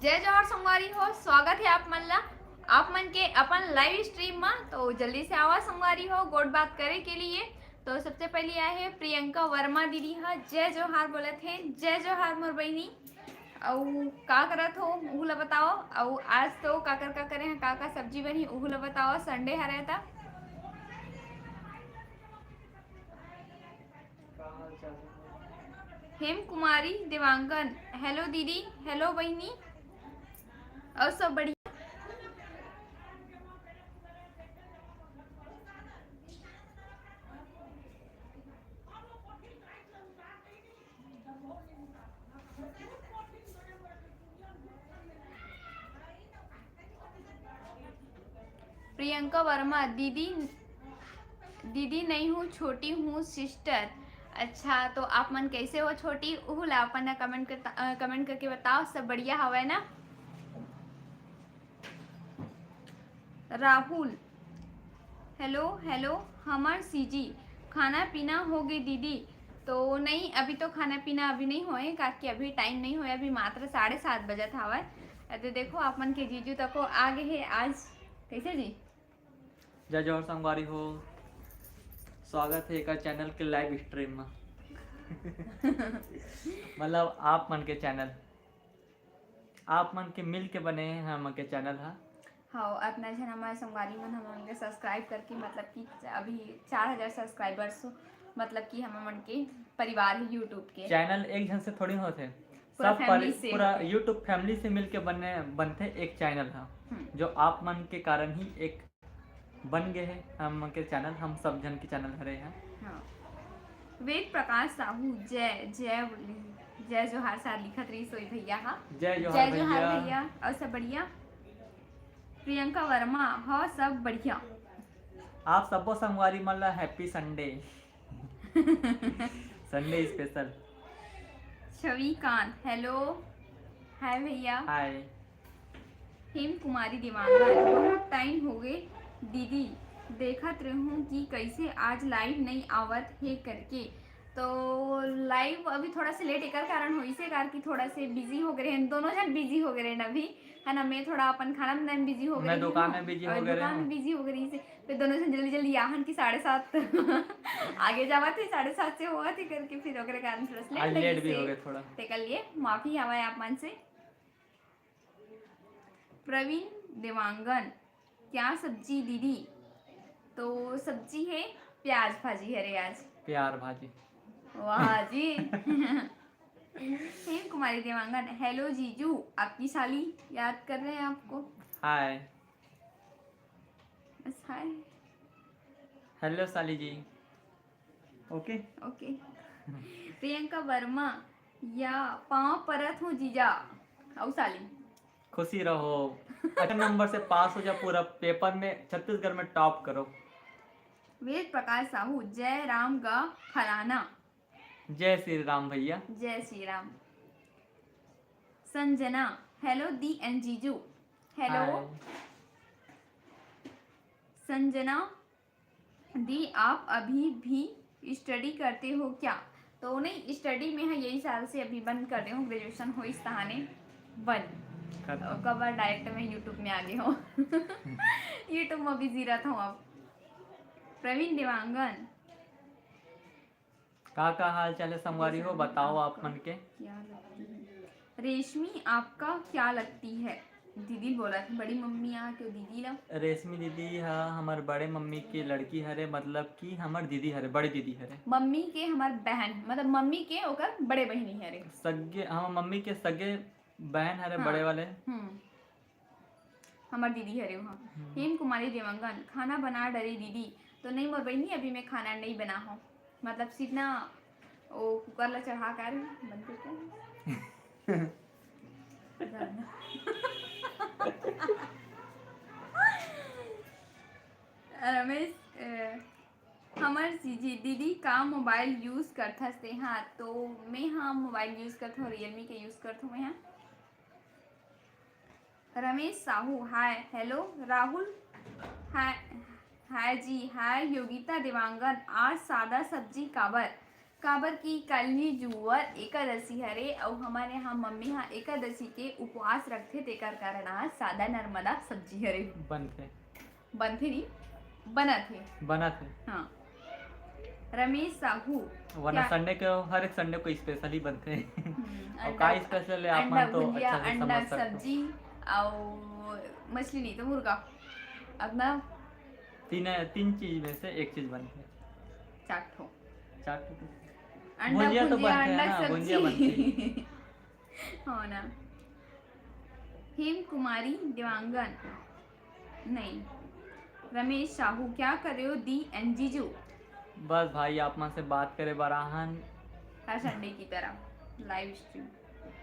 जय जोहर संगवारी हो। स्वागत है आप मन ला आप मन के अपन लाइव स्ट्रीम में। तो जल्दी से आवा संगवारी हो गोट बात करे के लिए। तो सबसे पहले आए है प्रियंका वर्मा दीदी हा। जय जोहार बोलत है। जय जोहार मोर बहनी। और का करत हो उहू ला बताओ। और आज तो का करे हैं का सब्जी बनी उहू ला बताओ। संडे हरे था। हेम कुमारी देवांगन हेलो दीदी हेलो बहनी। और सब बढ़िया। प्रियंका वर्मा दीदी दीदी नहीं हूँ छोटी हूँ सिस्टर। अच्छा तो आप मन कैसे हो छोटी उहू ला अपन कमेंट करके बताओ। सब बढ़िया हवा ना। राहुल हेलो हेलो हमार सीजी खाना पीना हो गई दीदी। तो नहीं अभी तो खाना पीना अभी नहीं होए क्योंकि अभी टाइम नहीं होए। अभी मात्र 7:30 बजे हवा। तो देखो आप मन के जीजू तक को आगे है आज। कैसे जी जय जोहर संगवारी हो। स्वागत है एक चैनल के लाइव स्ट्रीम में। मतलब आप मन के चैनल आप मन के मिल के बने हैं हम के चैनल है। हाँ अपना जन हमारे संगवारी मन हम के सब्सक्राइब करके मतलब कि अभी 4000 सब्सक्राइबर्स मतलब कि हम मन के परिवार है यूट्यूब के। चैनल एक जन से थोड़ी होते पूरा सब फैमिली से पूरा यूट्यूब फैमिली से मिल के बनते एक चैनल है जो आप मन के कारण ही एक बन गए हैं। हम के चैनल हम सब जन के चैनल हरे हैं। हाँ। वेद प्रकाश साहू जय जय जय जोहार सार लिखत रही सोई भैया। हाँ जय जोहार भैया। और सब बढ़िया। प्रियंका वर्मा हाँ सब बढ़िया। आप सबको संगवारी मतलब happy Sunday. Sunday special. Chhavikant hello hi भैया। हाय। हेम कुमारी देवांगन बहुत टाइम हो गए दीदी देखत रहूं कि कैसे आज लाइव नहीं आवत है करके। तो लाइव अभी थोड़ा से लेट एक कारण हो इसे कार की थोड़ा से बिजी हो गए हैं। दोनों जन बिजी हो गए हैं अभी है ना। मैं थोड़ा अपन खाना बनाने में बिजी हो गई। मैं दुकान में बिजी हो गए दुकान में बिजी हो गई से फिर दोनों जन जल्दी जल्दी आहन की 7:30 आगे जावा थे 7:30 से हुआ थे करके फिर ओकरे कारण थोड़ा लेट भी हो गए थोड़ा। कर लिए माफी हवा आप मन से। प्रवीण देवांगन क्या सब्जी दीदी। तो सब्जी है प्याज भाजी है रे आज। प्यार भाजी वाह जी। हेम कुमारी देवांगन हेलो जीजू आपकी साली याद कर रहे हैं आपको। हाय बस हाय हेलो साली जी। Okay okay. प्रियंका वर्मा या पाँव परत हूँ जीजा और साली। खुशी रहो अच्छा नंबर से पास हो जा पूरा पेपर में छत्तीसगढ़ में टॉप करो। वेद प्रकाश साहू जय राम का फलाना। जय श्री राम भैया। जय श्री राम। संजना हेलो दी एन जीजू हेलो। हाय। संजना दी आप अभी भी स्टडी करते हो क्या। तो नहीं स्टडी में है यही साल से अभी बंद कर रही हूँ। ग्रेजुएशन हो इस तहाने बंद कब डायरेक्ट में यूट्यूब में आ गई हूँ। यूट्यूब में बिजी रहता हूँ अब। प्रवीण देवांगन का हाल चाल है संगवारी हो बताओ आप मन के। क्या लगती है रेशमी आपका क्या लगती है दीदी बोला थी बड़ी मम्मी आ के दीदी ला। रेशमी दीदी हाँ हमार बड़े मम्मी की लड़की हरे मतलब कि हमार दीदी हरे बड़ी दीदी हरे। मम्मी के हमार बहन मतलब मम्मी के ओकर बड़े बहनी हरे। सगे हम मम्मी के सगे बहन हरे हाँ। बड़े वाले हमार दीदी हरे वहाँ। हेम कुमारी देवांगन खाना बना डरी दीदी। तो नहीं मोर बहनी अभी मैं खाना नहीं बना हूँ मतलब सीधना वो कुकर ला चढ़ा कर बंद करके। रमेश हमार जी दीदी का मोबाइल यूज़ करता से। हाँ तो मैं हाँ मोबाइल यूज़ करता हूँ रियलमी के यूज़ करता हूँ मैं। हाँ रमेश साहू हाय हेलो राहुल हाय हाय जी हाय योगिता देवांगन आज सादा सब्जी काबर। काबर की कलनी जुवर एकादशी हरे और हमारे यहाँ मम्मी हाँ एकादशी के उपवास रखते तेकर कारण आज सादा नर्मदा सब्जी हरे बनते बनथे नहीं बना थे बना थे। हाँ। रमेश साहू वरना क्या- संडे को हर एक संडे को स्पेशल ही बनते हैं। और अंडा का स्पेशल है आप अंडा मन तो भुजिया अच्छा से अंडा समझ सकते हो। सब्जी और मछली नहीं तो मुर्गा अपना तीन चीज में से एक चीज बनती है। चाट हो चाट अंडा भुजिया तो भुजिया बनते हैं अंडा ना, भुजिया बनती सब्जी हो ना। हेम कुमारी देवांगन नहीं। रमेश साहू क्या कर रहे हो दी एन जीजू बस भाई आप मन से बात करे बराहन। हर संडे की तरह लाइव स्ट्रीम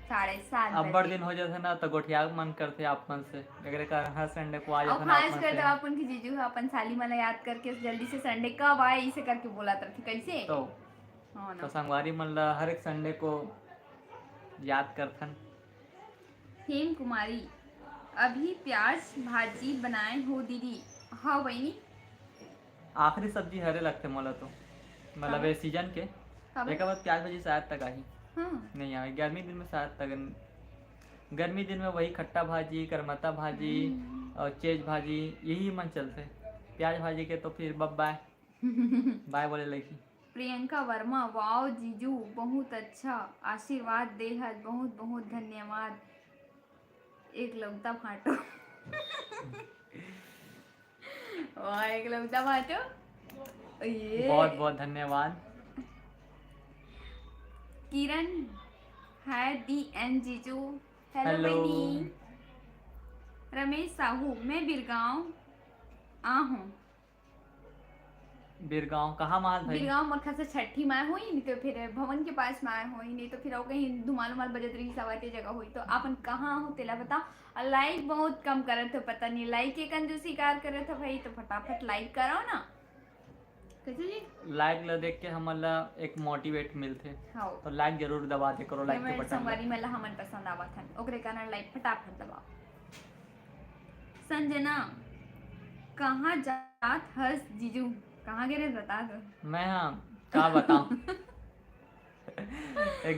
7:30 अब बड़ बजे दिन हो जाते ना तो गोठिया के मन करते आप मन से अगर कारण हर संडे को आ और जाते ना आप खास मन कर से। तो अपन की जीजू है अपन साली मला याद करके जल्दी से संडे कब आए इसे करके बोला था कैसे तो हाँ तो ना। संगवारी मन ला हर एक संडे को याद करथन। हेम कुमारी अभी प्याज भाजी बनाए हो दीदी हाँ वही आखिरी सब्जी हरे लगते मोला तो मतलब ये सीजन के कब एक बार प्याज भाजी शायद तक आई हाँ नहीं आए गर्मी दिन में शायद तक गर्मी दिन में वही खट्टा भाजी करमता भाजी और चेज भाजी यही मन चलते। प्याज भाजी के तो फिर बब बाय बाय बोले लगी। प्रियंका वर्मा वाओ जीजू बहुत अच्छा आशीर्वाद देहत बहुत बहुत धन्यवाद एक लौता फाटो वाह एक लौता फाटो ये बहुत बहुत धन्यवाद। किरण है दी एन जीजू हेलो हेलो बहनी। रमेश साहू मैं बिरगांव आ हूँ बिरगांव कहाँ माल भाई। बिरगांव मक्खा से छठी माय हुई नहीं तो फिर भवन के पास माय हुई नहीं तो फिर और कहीं धुमाल उमाल बजत रही सवाते जगह हुई तो आपन कहाँ हो तेला बता। और लाइक बहुत कम करे थे पता नहीं लाइक के कंजूसी कार करे थे भाई तो फटाफट लाइक करो ना कैसे जी लाइक ला देख के हमला एक मोटिवेट मिलते हाँ तो लाइक जरूर दबा दे करो लाइक के हमारे बटन ला। संगवारी में हमन पसंद आवत हन ओकरे कारण लाइक फटाफट दबाओ। संजना कहाँ जात हस जीजू कहाँ गिरे बता दो। मैं हाँ क्या बताऊं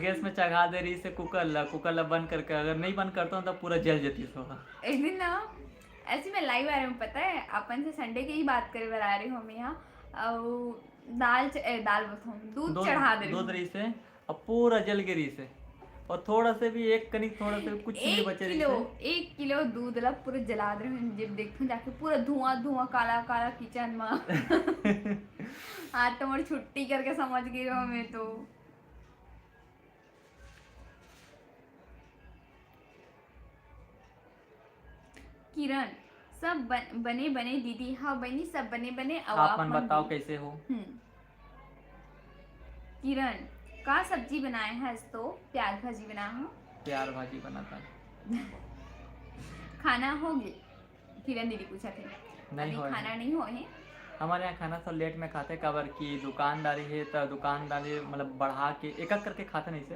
गैस में चढ़ा दे रही से कुकर ला बंद करके अगर नहीं बंद करता हूँ तो पूरा जल जाती है। एक दिन ना ऐसे में लाइव आ रही हूँ पता है अपन से संडे की ही बात करे बर आ रही हूँ हम यहाँ और दाल बताऊँ दूध चढ़ा दे रही दूध हूँ। रही से और पूरा जल गिरी से और थोड़ा से भी एक कनिक थोड़ा से कुछ नहीं बचे रही से। 1 किलो दूध ला पूरा जला दे रहे हैं जब देखते जाके पूरा धुआं धुआं काला काला किचन में आज तो मोर छुट्टी करके समझ गई हो मैं तो। किरण सब बने बने दीदी हाँ बनी सब बने बने अब आप मन मन बताओ भी। कैसे हो। किरण का सब्जी बनाए हैं तो प्याज भाजी बनाया हूँ प्यार भाजी बनाता खाना हो गई किरण दीदी पूछा थे नहीं अभी होए खाना नहीं हो है। हमारे यहाँ खाना तो लेट में खाते कबर की दुकानदारी है तो दुकानदारी मतलब बढ़ा के एक एक करके खाते नहीं से।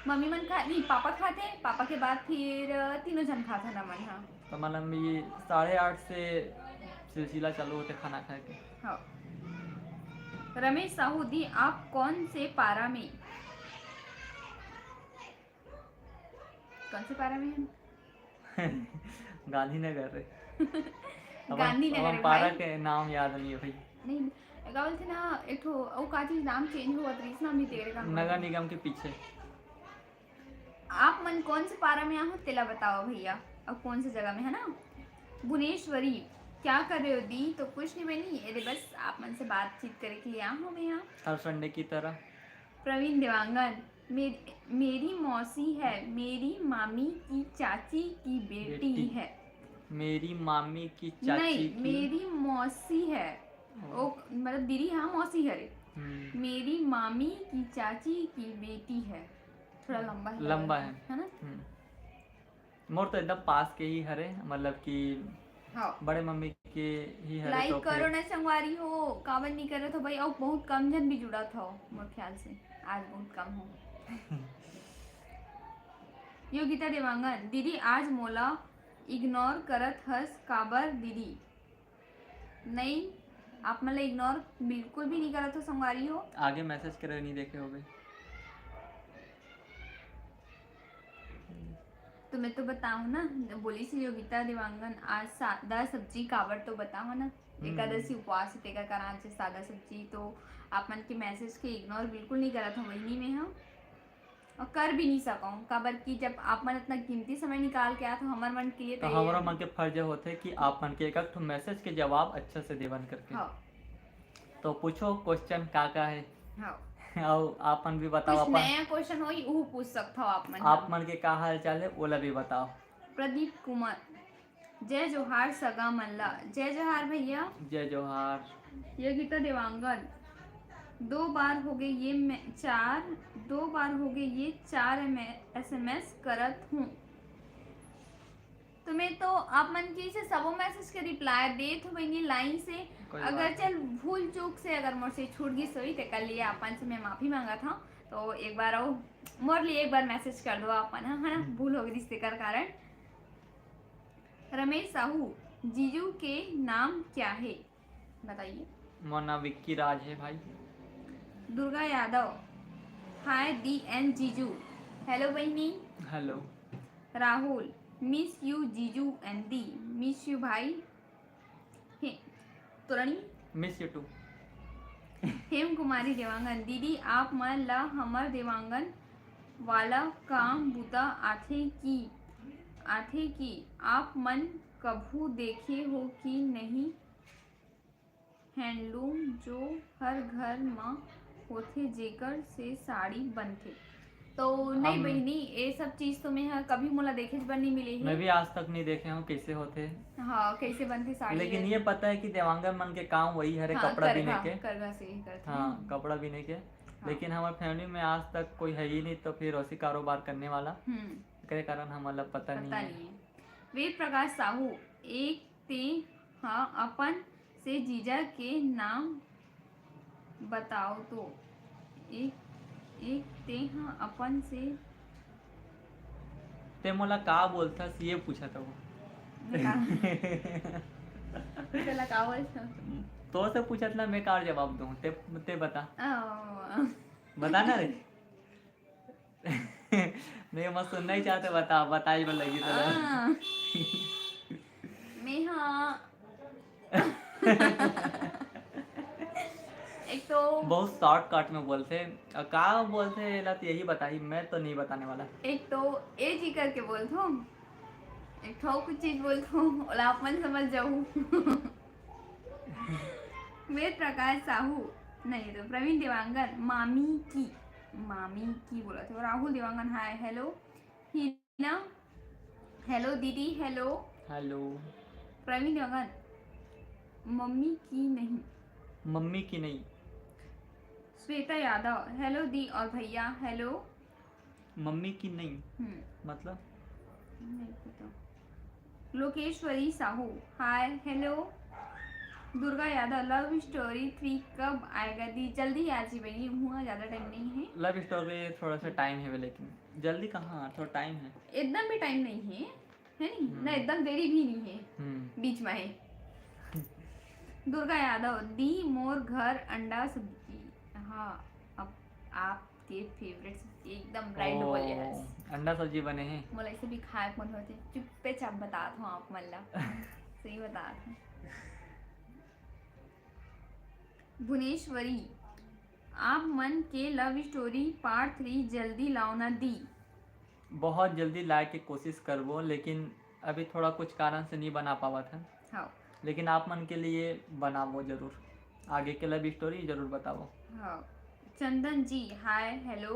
मम्मी मन खा नहीं पापा खाते पापा के बाद फिर तीनों जन खाते ना मन हाँ तो मतलब ये 8:30 से सिलसिला चालू होते खाना खा के। हाँ। रमेश साहू दी आप कौन से पारा में में हैं गांधीनगर रे गांधीनगर है पारा भाई। के नाम याद नहीं है भाई। नहीं क्या बोलते ना एक ठो और का चीज नाम चेंज हुआ था इस नाम नहीं तेरे का नगर निगम के पीछे। आप मन कौन से पारा में हो तेला बताओ भैया और कौन सी जगह में है ना। भुवनेश्वरी क्या कर रहे हो दी तो कुछ नहीं बनी अरे बस आप मन से बातचीत करे के लिए आ हूँ मैं यहाँ हर संडे की तरह। प्रवीण देवांगन मेरी मौसी है मेरी मामी की चाची की बेटी है। मेरी मामी की चाची नहीं की मेरी मौसी है ओ मतलब दीदी हाँ मौसी है रे मेरी मामी की चाची की बेटी है थोड़ा लंबा है ना। मोर तो एकदम पास के ही हरे मतलब कि हाँ बड़े मम्मी के ही हरे लाइक तो करो ना संगवारी हो कावन नहीं करे तो भाई और बहुत कम जन भी जुड़ा था मोर ख्याल से आज बहुत कम हो। योगिता देवांगन दीदी आज मोला इग्नोर करत हस काबर दीदी नहीं आप मतलब इग्नोर बिल्कुल भी नहीं करा तो संगवारी हो। आगे मैसेज करे नहीं देखे हो गए। तो मैं तो बताऊँ ना, बोली सी योगिता देवांगन आज सादा सब्जी काबर तो बताओ ना, एकादशी उपवास है तेका करान से सादा सब्जी। तो आप मन के मैसेज के इग्नोर बिल्कुल नहीं करा था वही में हम, और कर भी नहीं सकूँ काबर कि जब आप मन इतना कीमती समय निकाल के आए तो हमारे मन के लिए तो हमारा मन के फर्ज होते कि आप मन के एक एक मैसेज के जवाब अच्छे से देवन करके। हाँ तो पूछो क्वेश्चन का है। हाँ और आप मन भी बताओ कुछ अपन नया क्वेश्चन हो वो पूछ सकते हो आप मन। आप मन के का हाल चाल है ओला भी बताओ। प्रदीप कुमार जय जोहार सगा मल्ला, जय जोहार भैया। जय जोहार। योगिता देवांगन 2 बार हो गए ये दो बार हो गए ये 4 SMS करत हूँ। तो मैं तो आप मन की से सबो मैसेज के रिप्लाई देत हो बनी लाइन से। कोई अगर बात चल भूल चूक से अगर मुझसे छूट गई सोई तो कल लिए आपन से मैं माफी मांगा था। तो एक बार आओ मोर लिए एक बार मैसेज कर दो आपन, है ना, भूल हो गई इसके कारण। रमेश साहू जीजू के नाम क्या है बताइए। मोना विक्की राज है भाई। दुर्गा यादव हाय दी एन जीजू, हेलो बहनी। हेलो। राहुल मिस यू जीजू एंड दी, मिस यू भाई। तुरणी मिस यू टू। हेम कुमारी देवांगन दीदी आप मन ला हमर देवांगन वाला काम बुता आथे की आप मन कभू देखे हो कि नहीं, हैंडलूम जो हर घर में होथे जेकर से साड़ी बनथे। तो नहीं बहनी ये सब चीज तो मैं कभी मोला देखे बर नहीं मिली है। मैं भी आज तक नहीं देखे हूँ कैसे होते। हाँ कैसे बनती साड़ी। लेकिन ये पता है कि देवांगन मन के काम वही हरे हाँ, कपड़ा बीने के। करगा से ही करते हैं। हाँ कपड़ा बीने के। लेकिन हमारे फैमिली में आज तक कोई है ही नहीं तो फिर ऐसी कारोबार करने वाला के कारण हमारा पता नहीं है। वेद प्रकाश साहू एक ते हाँ अपन से जीजा के नाम बताओ तो एक ते हाँ अपन से ते मोला का बोलता ये पूछा था वो। तेला का बोलता तो से पूछा था मैं का जवाब दूं। ते बता बता ना रे। नहीं मैं सुनना ही चाहते बताई बोल लगी तो मैं हाँ एक तो बहुत शॉर्टकट में बोलते का बोलते ला तो यही बताई मैं तो नहीं बताने वाला। एक तो ए जी करके बोलता हूँ, एक ठो कुछ चीज बोलता हूँ ओला आप मन समझ जाऊँ। वेद प्रकाश साहू नहीं तो प्रवीण देवांगन मामी की बोला थे। Rahul Dewangan hi hello Hina hello दीदी हेलो। प्रवीण देवांगन मम्मी की नहीं। श्वेता यादव हेलो दी और भैया हेलो। मम्मी की नहीं मतलब नहीं पता। Lokeshwari Sahu hi hello. Durga Yadav love story 3 कब आएगा दी, जल्दी आ जी बनी हुआ ज्यादा टाइम नहीं है। लव स्टोरी थोड़ा सा टाइम है लेकिन जल्दी कहाँ थोड़ा टाइम है। एकदम भी टाइम नहीं है नहीं ना एकदम देरी भी नहीं है बीच में है। दुर्गा यादव दी मोर घर अंडा सब्जी। हाँ अब आपके फेवरेट सब्जी एकदम राइट बोले हैं। अंडा सब्जी बने हैं मोला इसे भी खाए मन होते चुप्पे चाप बता हूँ आप मल्ला सही बता हूँ। भुवनेश्वरी आप मन के लव स्टोरी पार्ट 3 जल्दी लाओ ना दी। बहुत जल्दी लाए के कोशिश करबो लेकिन अभी थोड़ा कुछ कारण से नहीं बना पावा था। हाँ लेकिन आप मन के लिए बनावो जरूर, आगे के लव स्टोरी जरूर बताओ। हाँ चंदन जी हाय हेलो।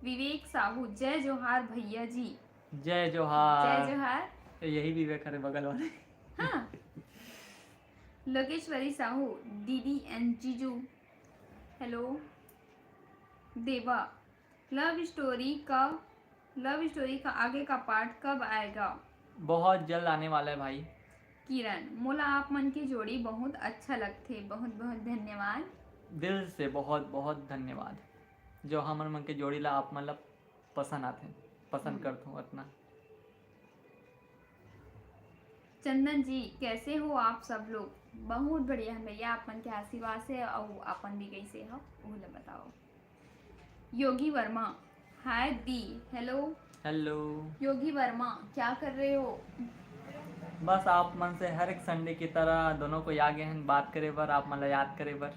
विवेक साहू जय जोहार भैया जी। जय जोहार। जय जोहार यही विवेक है बगल वाले। हाँ लोकेश्वरी साहू दीदी एंड जीजू हेलो। देवा लव स्टोरी का आगे का पार्ट कब आएगा। बहुत जल्द आने वाला है भाई। किरण मोला आप मन की जोड़ी बहुत अच्छा लगते, बहुत बहुत धन्यवाद। दिल से बहुत बहुत धन्यवाद जो हमर मन के जोड़ी ला आप मतलब पसंद आते पसंद करते हो इतना। चंदन जी कैसे हो आप सब लोग। बहुत बढ़िया है भैया, अपन के आशीर्वाद से और अपन भी कैसे हो वो ला बताओ। योगी वर्मा, हाय दी, हेलो। हेलो। योगी वर्मा क्या कर रहे हो? बस आप मन से हर एक संडे की तरह दोनों को आगे हैं बात करे बर, आप मतलब याद करे बर।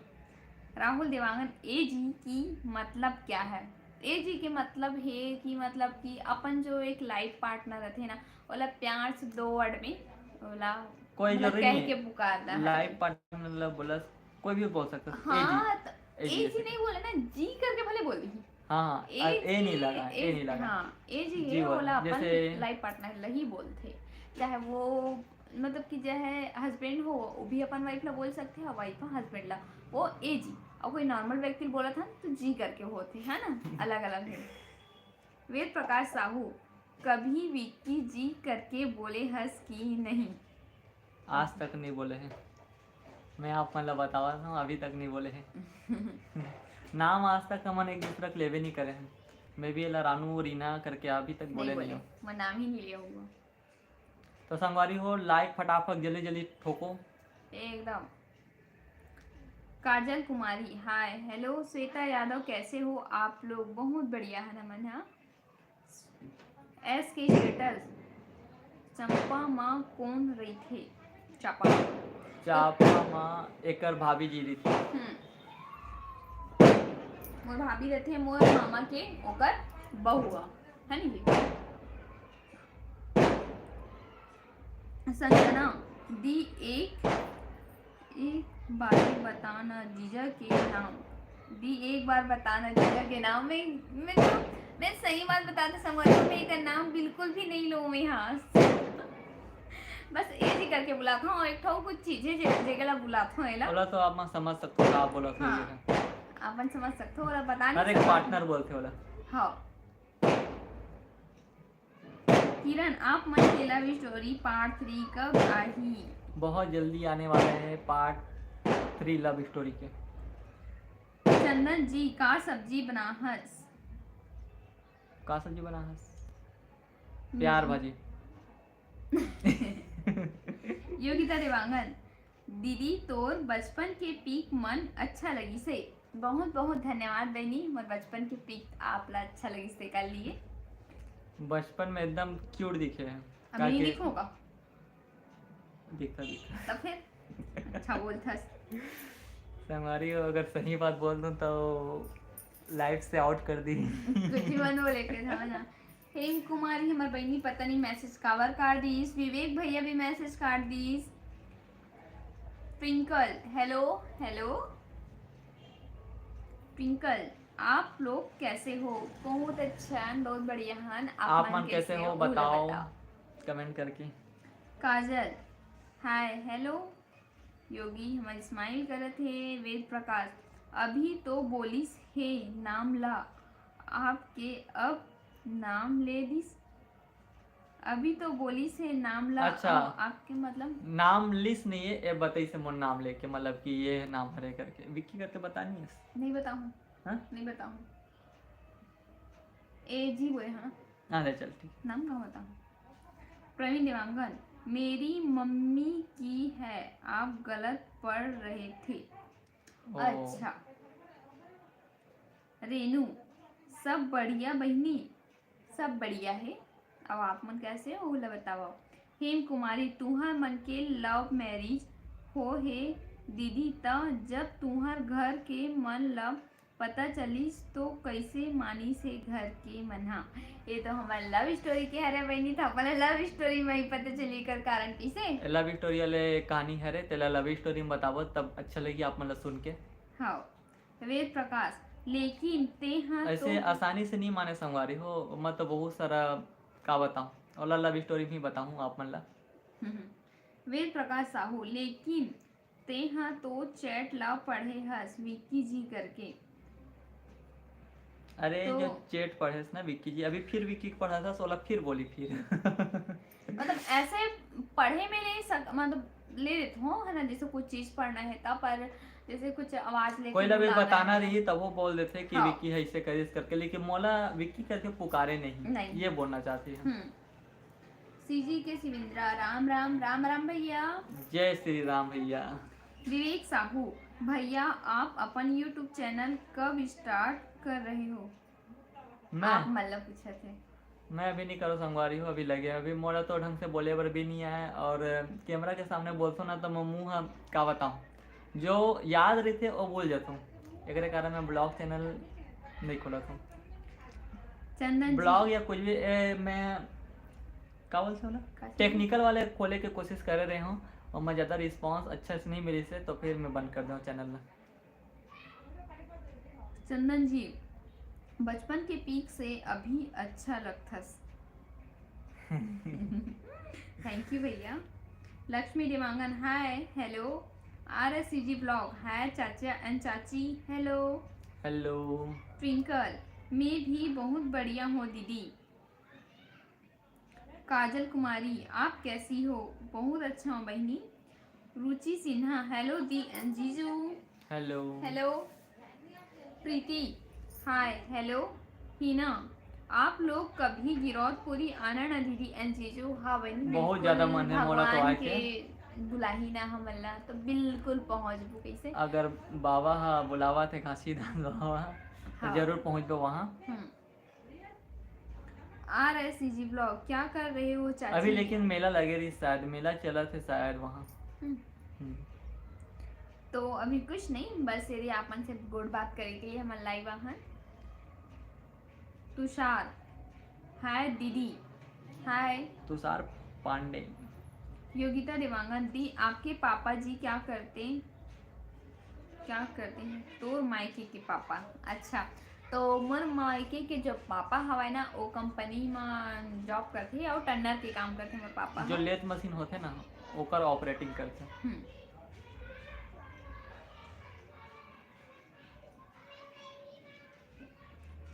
राहुल देवांगन, ए जी की मतलब क्या है? ए जी के मतलब है कि मतलब कि अपन जो एक लाइफ पार्टनर रहते ना, ओला प्यार से 2 वर्ड में ओला कोई मतलब जरूरी कह नहीं के पुकारना है। लाइफ पार्टनर मतलब बोला कोई भी बोल सकता है। हाँ तो ए ए जी जी नहीं बोले ना, जी करके भले बोल दी। हाँ ए नहीं लगा, ए नहीं लगा। हाँ ए जी जी है, बोल, ओला अपन जैसे लाइफ पार्टनर लही बोलते, चाहे वो मतलब कि चाहे हस्बैंड हो वो भी अपन वाइफ ला बोल सकते हैं, वाइफ हस्बैंड ला वो ए जी, और कोई नॉर्मल व्यक्ति बोला था तो जी करके होते है ना, अलग अलग है। वेद प्रकाश साहू, कभी विक्की जी करके बोले हंस की नहीं? आज तक नहीं बोले हैं, मैं आप मतलब बतावा था अभी तक नहीं बोले हैं। नाम आज तक हमन एक दूसरे को लेवे नहीं करे हैं। मैं भी एला रानू रीना करके अभी तक बोले नहीं हो। मैं नाम ही नहीं लिया हुआ। तो संगवारी हो, लाइक फटाफट जल्दी जल्दी ठोको एकदम। Kajal Kumari, hi hello. श्वेता यादव, कैसे हो आप लोग? बहुत बढ़िया है नमन। हाँ एस के स्टेटस, चंपा माँ कौन रही थे? चापा माँ एकर भाभी जी रही थी। मोर भाभी रहते हैं, मोर मामा के ओकर बहुआ है नी। संजना दी, एक बार बताना जीजा के नाम। दी एक बार बताना जीजा के नाम। मैं सही बात बताते समझ में का नाम बिल्कुल भी नहीं लो मैं यहाँ। बस ए जी करके बुलाता हूँ, एक ठो कुछ चीजें जगह बुलाता हूँ एला। बोला तो आप मैं समझ सकते हो आप बोला तो। हाँ, अपन समझ सकते हो, बता नहीं हर एक पार्टनर बोलते होला। हाँ। किरण, आप मन के लव स्टोरी पार्ट 3 कब आई? बहुत जल्दी आने वाले हैं पार्ट 3 लव स्टोरी के। चंदन जी, का सब्जी बना हस? का सब्जी बना हस? प्यार भाजी। योगिता देवांगन, दीदी तोर बचपन के पीक मन अच्छा लगी से। बहुत बहुत धन्यवाद बहनी, मोर बचपन के पीक आपला अच्छा लगी से कर लिए। बचपन में एकदम क्यूट दिखे हैं। अब नहीं दिखोगा? दिखता दिखता। तब फिर अच्छा बोलता। हमारी अगर सही बात बोल दूं तो लाइफ से आउट कर दी। कुछ भी मन बोले के समझना। हेम कुमारी, हमार बहनी पता नहीं मैसेज कवर काट दीस। विवेक भैया भी मैसेज काट दीस। Twinkle, hello hello. ट्विंकल, आप लोग कैसे हो? बहुत अच्छा, बहुत बढ़िया हन। आप मन कैसे हो बताओ कमेंट करके। काजल, हाय हेलो। योगी, हमारी स्माइल करत है। वेद प्रकाश, अभी तो बोलिस हे नाम ला, आपके अब नाम ले दिस। अभी तो बोलिस है नाम ला। अच्छा, आपके मतलब नाम लिस्ट नहीं है, ये बताई से मोर नाम लेके मतलब कि ये नाम हरे करके विक्की करके बतानी है। नहीं बताऊं? हाँ नहीं बताऊं। ए जी बोले हाँ। हाँ चल ठीक। नाम कहाँ बताऊं? प्रवीण देवांगन, मेरी मम्मी की है, आप गलत पढ़ रहे थे। अच्छा। रेनू, सब बढ़िया बहनी? सब बढ़िया है। अब आप मन कैसे हो बोला बताओ। हेम कुमारी, तुहार मन के लव मैरिज हो हे दीदी, त जब तुहार घर के मन लव पता चलिस तो कैसे मानी से घर के मना। ये तो हमारे लव स्टोरी के हरे बहनी था, अपने लव स्टोरी में ही पता चली कर कारण किसे। लव स्टोरी वाले कहानी हरे तेला लव स्टोरी में बतावो तब अच्छा लगी आप मतलब सुन के। हाँ। वेद प्रकाश, लेकिन ते हाँ ऐसे तो आसानी से नहीं माने संगवारी हो, मैं तो बहुत सारा का बताऊं और लव स्टोरी भी बताऊं आप मन ला। वेद प्रकाश साहू, लेकिन ते हाँ तो चैट ला पढ़े हस विक्की जी करके। अरे तो जो चैट पढ़े ना विक्की जी, अभी फिर विक्की को पढ़ा था सोला फिर बोली फिर। मतलब ऐसे पढ़े में मतलब ले लेते हो है ना, जैसे कुछ चीज पढ़ना है तब, पर जैसे कुछ आवाज लेके कोई भी बुलाना बताना है। रही तब वो बोल देते कि हाँ। विक्की है इसे करिस करके, लेकिन मोला विक्की करके पुकारे नहीं, नहीं। ये बोलना चाहती है। सीजी के शिविंद्रा, राम राम राम राम भैया। जय श्री राम भैया। विवेक साहू, भैया आप अपन यूट्यूब चैनल कब स्टार्ट कर रहे हो? आप मैं मतलब पूछे थे। मैं अभी नहीं करो संगवारी हूँ, अभी लगे अभी मोरा तो ढंग से बोले बर भी नहीं आया, और कैमरा के सामने बोलतो ना तो मैं मुँह का बताऊँ, जो याद रही थे वो बोल जाता हूँ। एक कारण मैं ब्लॉग चैनल नहीं खोला था, चंदन ब्लॉग जी, या कुछ भी मैं क्या बोलते हो ना का चैनल? टेक्निकल वाले खोले के कोशिश कर रहे हूँ, और मैं ज़्यादा रिस्पांस अच्छा से नहीं मिली से, तो फिर मैं बंद कर दूँ चैनल में। चंदन जी, बचपन के पीक से अभी अच्छा लगता। थैंक यू भैया। Lakshmi Dewangan, hi hello. RSCG blog, hi चाचा एंड चाची, हेलो। हेलो। ट्विंकल, मैं भी बहुत बढ़िया हूँ दीदी। काजल कुमारी, आप कैसी हो? बहुत अच्छा हूँ बहनी। रुचि सिन्हा, हेलो दी एंड जीजू, हेलो। हेलो। प्रीति, हाय हेलो। हिना, आप लोग कभी गिरौदपुरी आना ना दीदी एंड जीजू? हाँ बहनी, बहुत बिल्कुल। ज़्यादा मन है मोरा तो भगवान आए के बुलाही ना हमला तो बिल्कुल पहुँचबू कैसे। अगर बाबा हा बुलावा थे काशी दास बाबा, तो हाँ। जरूर पहुँचबो वहाँ। RSCG ब्लॉग, क्या कर रहे हो चाची? अभी लेकिन मेला लगे रही, शायद मेला चला थे शायद वहाँ। हम्म। तो अभी कुछ नहीं, बस यदि आपन से गुड बात करे के लिए हम लाइव हैं। तुषार, हाय दीदी, हाय। तुषार पांडे। योगिता देवांगन दी, आपके पापा जी क्या करते हैं? तो मायके के पापा, अच्छा। तो मोर मायके के जो पापा हवाए ना वो कंपनी में जॉब करते और टंडर के काम करते मोर पापा। जो लेथ मशीन होते ना ओकर ऑपरेटिंग करते।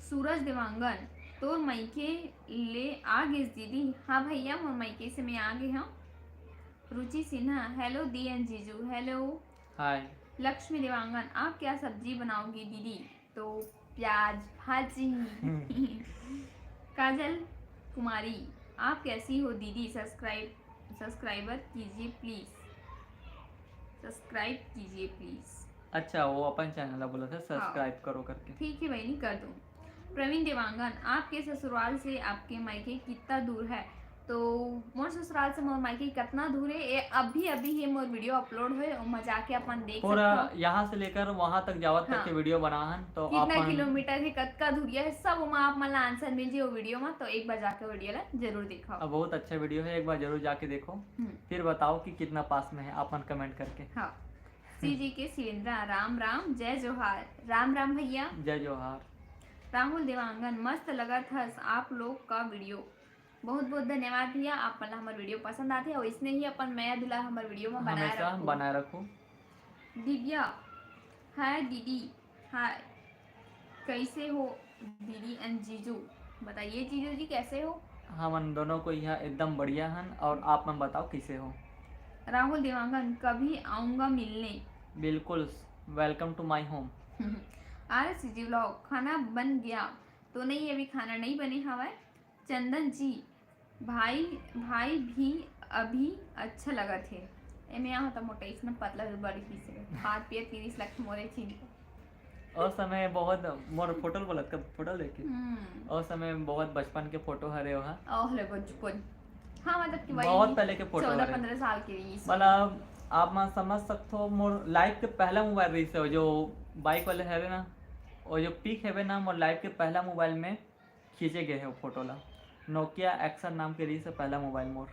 सूरज देवांगन, तो मायके ले आ गए दीदी? हाँ भैया, मोर मायके से मैं आ गई हूँ। रुचि सिन्हा, हेलो दी एंड जीजू, हेलो। हाय। लक्ष्मी देवांगन, आप क्या सब्जी बनाओगी दीदी? तो प्याज भाजी। काजल कुमारी, आप कैसी हो दीदी? सब्सक्राइबर कीजिए प्लीज, सब्सक्राइब कीजिए प्लीज। अच्छा, वो अपन चैनल बोला था सब्सक्राइब करो करके। ठीक है बहनी, कर दूँ। प्रवीण देवांगन, आपके ससुराल से आपके मायके कितना दूर है? तो मोर ससुराल से मोर मायके कितना दूर है ये अभी ही मोर वीडियो अपलोड हुए और मजा के अपन देख पूरा सकते हो। यहाँ से लेकर वहाँ तक जावत तक हाँ। के वीडियो बनाहन, तो कितना अपन किलोमीटर है, कतका दूरिया है, सब वहाँ आप मला आंसर मिल जाए वो वीडियो में। तो एक बार जाके वीडियो ला जरूर दिखाओ। अब बहुत अच्छा वीडियो है, एक बार जरूर जाके देखो, फिर बताओ कि कितना पास में है, अपन कमेंट करके। हाँ। CG के शिवेंद्रा, राम राम, जय जोहार। राम राम भैया। जय जोहार। राहुल देवांगन, मस्त लगा था आप लोग का वीडियो। बहुत बहुत धन्यवाद भैया, आप मतलब हमारे वीडियो पसंद आते हैं और इसने ही अपन नया दुल्हा हमारे वीडियो में हमेशा बनाए रखो। दिव्या, हाय दीदी, हाय, कैसे हो दीदी एंड जीजू? बताइए जीजू जी कैसे हो? हम दोनों को यहाँ एकदम बढ़िया हन, और आप मन बताओ कैसे हो? राहुल देवांगन, कभी आऊँगा मिलने। बिल्कुल, welcome to my home. RSCG vlog, खाना बन गया? तो नहीं, अभी खाना नहीं बने हवा। चंदन जी, भाई भी अभी अच्छा लगा थे। एमे यहाँ तो मोटा इसमें पतला बड़ी पीस है, हाथ पैर 30 लाख मोरे छीन। और समय बहुत मोर फोटो बोलत का फोटो लेके, और समय बहुत बचपन के फोटो हरे वहाँ। ओह ले बचपन, हाँ मतलब कि बहुत पहले के फोटो 14-15 साल के लिए। मतलब आप मैं समझ सकते हो, मोर लाइफ के पहला मोबाइल रही से जो बाइक वाले है ना, और जो पिक है ना मोर लाइफ के पहला मोबाइल में खींचे गए है वो फोटो ला। नोकिया एक्शन नाम के रही से पहला मोबाइल मोर।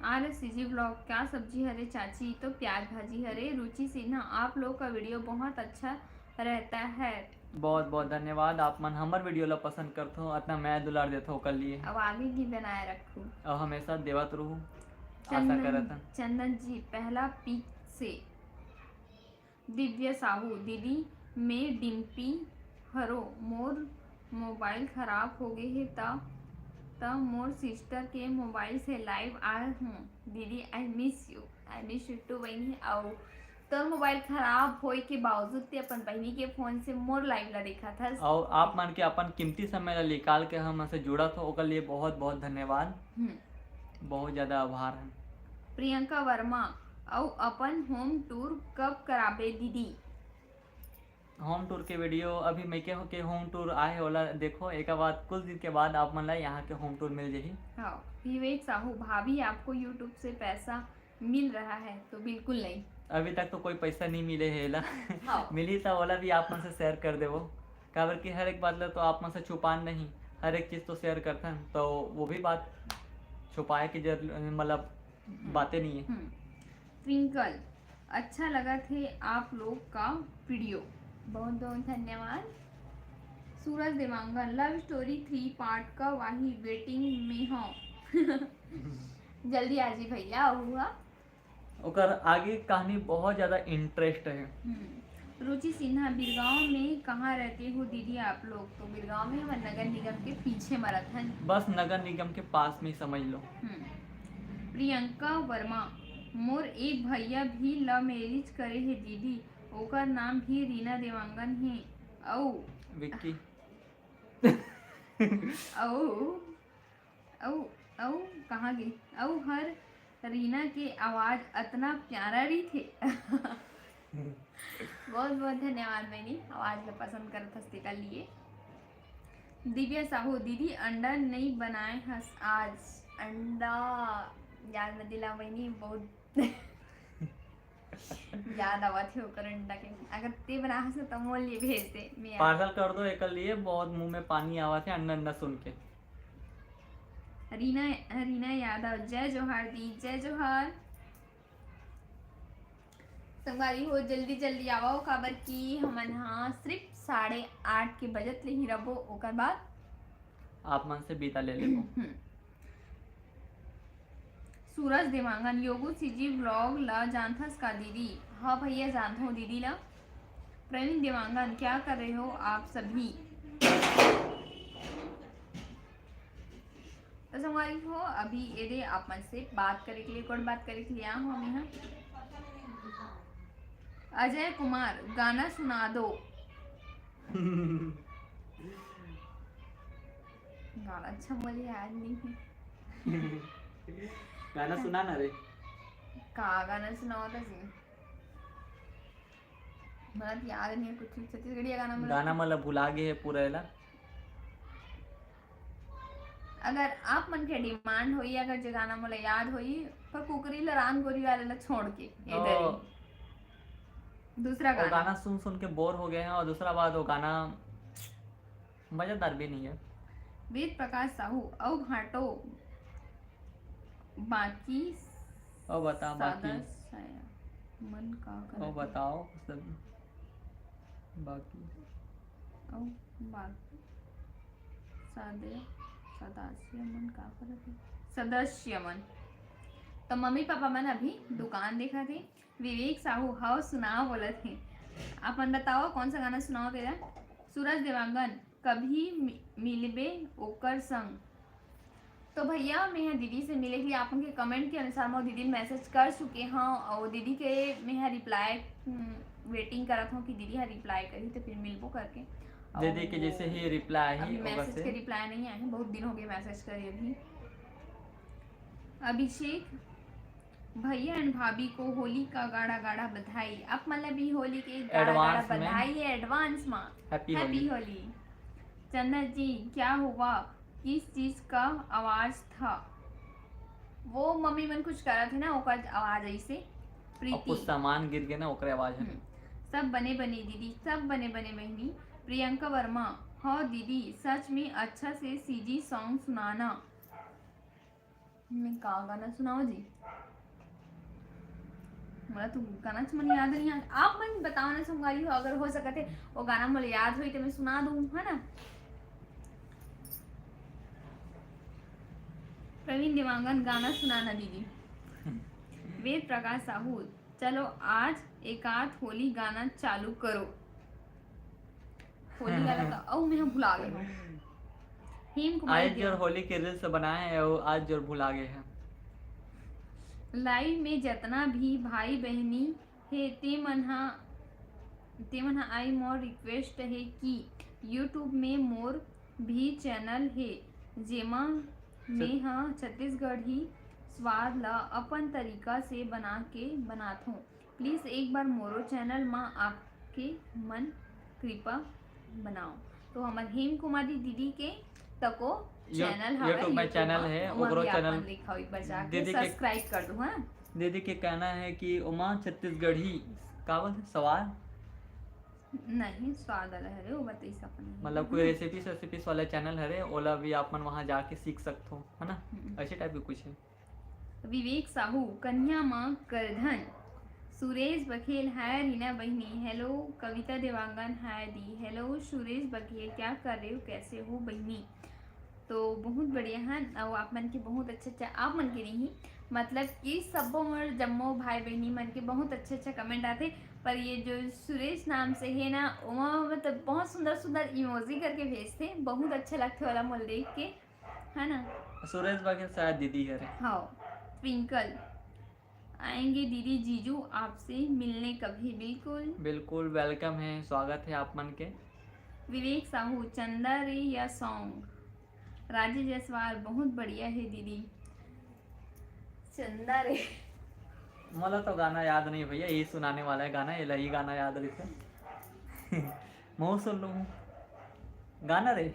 RSCG व्लॉग, क्या सब्जी हरे चाची? तो प्याज भाजी हरे। रुचि सिन्हा, आप लोग का वीडियो बहुत अच्छा रहता है। बहुत बहुत धन्यवाद, आप मन हमार वीडियो ला पसंद करते हो, इतना मैं दुलार देते हो कर लिए, अब आगे भी बनाए रखूँ। और हमेशा देवत रहूँ, आशा करता। चंदन जी, पहला पीक से। दिव्या साहू, दीदी मैं डिम्पी हरो, मोर मोबाइल खराब हो गए है तब मोर सिस्टर के मोबाइल से लाइव आए हूँ। दीदी आई मिस यू टू बहनी। और तो मोबाइल खराब होए के बावजूद ते अपन बहनी के फोन से मोर लाइव ला देखा था। और आप मान के अपन कीमती समय ला निकाल के हमसे जुड़ा था, ओकर लिए बहुत बहुत धन्यवाद, बहुत ज़्यादा आभार है। प्रियंका वर्मा और अपन होम टूर कब कराबे दीदी? होम टूर के वीडियो अभी मैं के होम टूर आए होला, देखो एक बाद कुछ दिन के बाद आप मन ला यहाँ के होम टूर मिल जाही। हाँ, विवेक साहू, भाभी आपको यूट्यूब से पैसा मिल रहा है? तो बिल्कुल नहीं, अभी तक तो कोई पैसा नहीं मिले है ला। हाँ। मिली तो वाला भी आप मन से शेयर कर देवो, काबर कि हर एक बात ला तो आप मन से छुपान नहीं, हर एक चीज़ तो शेयर करते हैं, तो वो भी बात छुपाए की मतलब बातें नहीं है। ट्विंकल, अच्छा लगा थे आप लोग का वीडियो, बहुत बहुत धन्यवाद। सूरज देवांगन, लव स्टोरी 3 पार्ट का वाही वेटिंग में हो। जल्दी आ जी भैया हुआ। ओकर आगे कहानी बहुत ज़्यादा इंटरेस्ट है। रुचि सिन्हा, बिरगांव में कहाँ रहते हो दीदी आप लोग? तो बिरगांव में हम नगर निगम के पीछे मरत हैं, बस नगर निगम के पास में ही समझ लो। प्रियंका वर्मा, मोर एक भैया भी लव मैरिज करे है दीदी, ओकर नाम भी रीना देवांगन है। औ विक्की। औ कहाँ गई? औ हर रीना के आवाज इतना प्यारा रही थे। बहुत बहुत धन्यवाद मैंने आवाज में पसंद कर हस्ती का लिए। दिव्या साहू, दीदी अंडा नहीं बनाए हस आज? अंडा याद न दिला मैंने, बहुत याद आवा थे ओकर अंडा के। अगर ते बना हस तो मोल लिए भेज दे, मैं पार्सल कर दो एक लिए, बहुत मुंह में पानी आवा थे अंडा अंडा सुन के। रीना यादव, जय जोहार दी, जय जोहार। संगवारी हो जल्दी जल्दी आओ, काबर की हमन हाँ सिर्फ 8:30 के बजत ले ही रबो, ओकर बाद आप मन से बीता ले लेबो। सूरज देवांगन, योगू सीजी व्लॉग ला जानथस का दीदी? हाँ भैया जानता हूँ दीदी ला। प्रवीण देवांगन, क्या कर रहे हो आप सभी? तो संगवारी हो अभी यदि आप मन से बात करे के लिए बात करे के लिए हम यहाँ। अजय कुमार, गाना सुना दो। गाना अच्छा मुझे याद नहीं है। गाना सुना ना रे। का गाना सुनाओ तो सी, मतलब याद नहीं है कुछ। छत्तीसगढ़ी गाना गाना मतलब भुला गए है पूरा ला। अगर आप मन के डिमांड होई, अगर जो गाना मोला याद होई, पर कुकरी ला रान गोरी वाले ला छोड़ के इधर ही दूसरा गाना सुन सुन के बोर हो गए हैं, और दूसरा बात वो गाना मजेदार भी नहीं है। वेद प्रकाश साहू, औ घाटो बाकी और बता बाकी मन का और बताओ सब बाकी औ बाकी सदस्य मन का करत है? सदस्य मन तो मम्मी पापा मन अभी दुकान देखा थे। विवेक साहू, हाउ सुनाओ बोला थे, अपन बताओ कौन सा गाना सुनाओ तेरा? सूरज देवांगन, कभी मिलबे ओकर संग? तो भैया मैं यहाँ दीदी से मिले के लिए आप उनके कमेंट के अनुसार मैं दीदी मैसेज कर चुके हाँ, और दीदी के मैं यहाँ रिप्लाई वेटिंग करा था कि दीदी यहाँ रिप्लाई करी तो फिर मिलबो करके। दीदी के जैसे ही रिप्लाई अभी मैसेज के रिप्लाई नहीं आए हैं, बहुत दिन हो गए मैसेज करे अभी। अभिषेक, भैया एंड भाभी को होली का गाढ़ा गाढ़ा बधाई। आप मतलब भी होली के गाढ़ा गाढ़ा बधाई है एडवांस में। हैप्पी होली। चंदन जी, क्या हुआ, किस चीज का आवाज था? वो मम्मी मन कुछ करा थे ना, ओकर आवाज ऐसे। प्रीति, कुछ सामान गिर गया ना, ओकर आवाज है। सब बने बने दीदी, सब बने बने बहनी। प्रियंका वर्मा, हाँ दीदी सच में अच्छा से सीजी सॉन्ग सुनाना। मैं का गाना सुनाओ जी? मला तो गाना मन याद नहीं आ। आप मन बताओ ना संगवारी हो, अगर हो सकते वो गाना मुझे याद हुई तो मैं सुना दूं, है ना? प्रवीण देवांगन, गाना सुनाना दीदी। वेद प्रकाश साहू, चलो आज एकाध होली गाना चालू करो। होली गाना का ओ मैं भुला गई हूँ। हेम कुमार, आज जो होली के रील्स बनाए हैं वो आज जो भुला गए हैं। लाइव में जितना भी भाई बहनी है ते मन आई मोर रिक्वेस्ट है कि यूट्यूब में मोर भी चैनल है जेमा में हाँ छत्तीसगढ़ी स्वाद ला अपन तरीका से बना के बनात हूँ। प्लीज एक बार मोरो चैनल में आपके मन कृपा बनाओ। तो हमार हेम कुमारी दीदी के तको चैनल हवे, YouTube में चैनल है, ओकरो चैनल लिखा एक बार जाके दीदी के सब्सक्राइब कर दो। हाँ दीदी के कहना है कि उमा छत्तीसगढ़ी का बोलते सवाल नहीं स्वाद वाला है रे, वो बताई सपन मतलब कोई रेसिपीज वाला चैनल है रे, ओला भी आप मन वहाँ जाके सीख सकते हो, है ना, ऐसे टाइप के कुछ है। विवेक साहू कन्या माँ करधन, सुरेश बघेल हाय रीना बहनी, हेलो कविता देवांगन हाय दी, हेलो सुरेश बघेल क्या कर रहे हो, कैसे हो बहनी। तो बहुत बढ़िया है और आप मन के बहुत अच्छा आप मन के नहीं मतलब कि सबो मोर जम्मो भाई बहनी मन के बहुत अच्छा कमेंट आते। पर ये जो सुरेश नाम से है ना, वो मतलब बहुत सुंदर सुंदर इमोजी करके भेजते, बहुत अच्छा लगता वाला मोल देख के, है ना। सुरेश बघेल शायद दीदी है रे। हाँ ट्विंकल आएंगे दीदी जीजू आपसे मिलने कभी, बिल्कुल बिल्कुल वेलकम है, स्वागत है आप मन के। विवेक साहू चंदा रे या सॉन्ग, राजेश जायसवाल बहुत बढ़िया है दीदी। चंदा रे मला तो गाना याद नहीं भैया, यही सुनाने वाला है गाना, यही गाना याद रही मैं सुन लू गाना रे